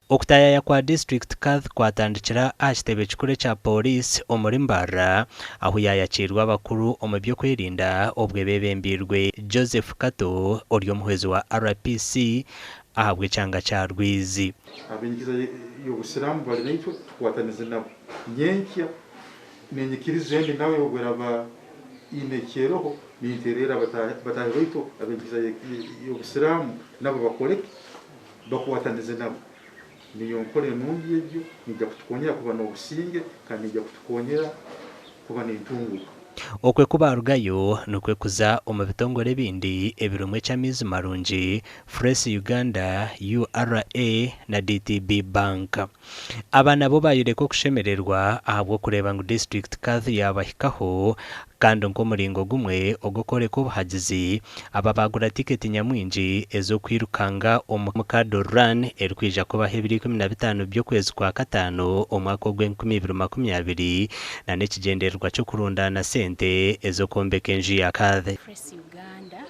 Okutayaya kwa district Kadh kwatandikira ahakitebe kikuru kya police omuri Mbarara aho yayakirwa abakuru omu by'okwerinda obwebembirwe Joseph Kadh ori omuhwezi wa RPC ahabwa ekyanga kya Rwizi. Abingiza y'obusilamu bali naitwe kukwatanisa nabo nyenkya nenyikiriza endi nawe obweraba inekeroho ninterera batahe baitu abingiza y'obusilamu nabo bakoleki bakwatanize nabo niyo nkore nungi ebyo nijja kutukonyera kuba n'obusinge kandi nijja kutukonyera kuba n'entunguka. Okwe kubarugayo nukwe kuza omu bitongore bindi ebirumwe ky'amaizi marungi Fresh Uganda, URA na DTB Bank. Aba nabo bayireko kushemererwa ahabwo kureba ngu district Kadh yabahikaho kandi nk'omuringo gumwe ogukoreko obuhagizi aba bagura tiketi nyamwingi ezokwirukanga omu Kadh Run erikwija kubaho 2015 by'okwezi kwa Katano omwaka ogw'2020 na n'ekigendererwa kyo kurundana sente ezokombeka enju ya Kadh. Fresh Uganda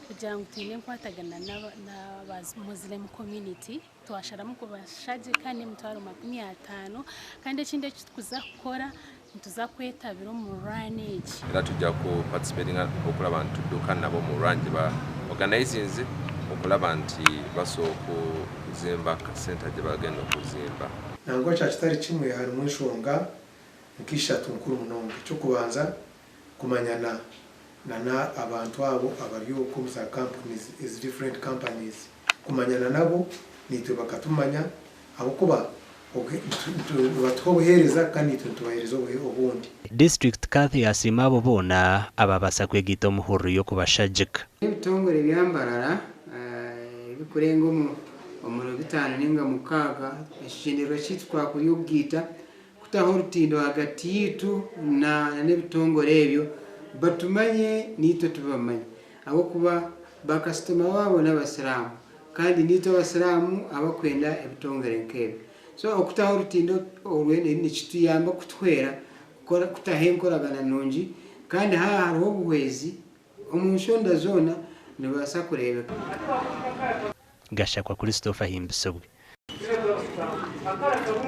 kugira ngo tine nkwatagana n'abamuslim community twasharamu kubashaje kandi mutwaro 50 kandi ekindi ekitukuza kukora ntuza kwetabira mu runage era tujja ku participating okulaba nti tudduka nabo mu range ba organizing okulaba nti basooka kuzimba center gye bagenda okuzimba nango kya kitari kimwe harimu enshonga nk'ishatu nkuru munonga ekyokubanza kumanyana na abantu abo abari okuza companies is different companies kumanyana nabo nitwe bakatumanya abo kuba District Kadh yasima abo bona ababasa kwegita omuhururu yo kubashajika. Ebitongore bya Mbarara bikurenga omuro 5 ninga mukaga ekindero kitwa kuyugita kutaho rutindo hagati yitu na n'ebitongore ebyo batumanye nito tubamanye abo kuba bakastoma babo n'abasiramu kandi nito abasiramu abakwenda ebitongore nkebyo. So okutaho rutindo olwene ni kituyamba kutwera kutahenkoragana nungi kandi hariho obuhwezi omunshonda zona nibasa kurebeka. Gashakwa Christopher Himbisobwe.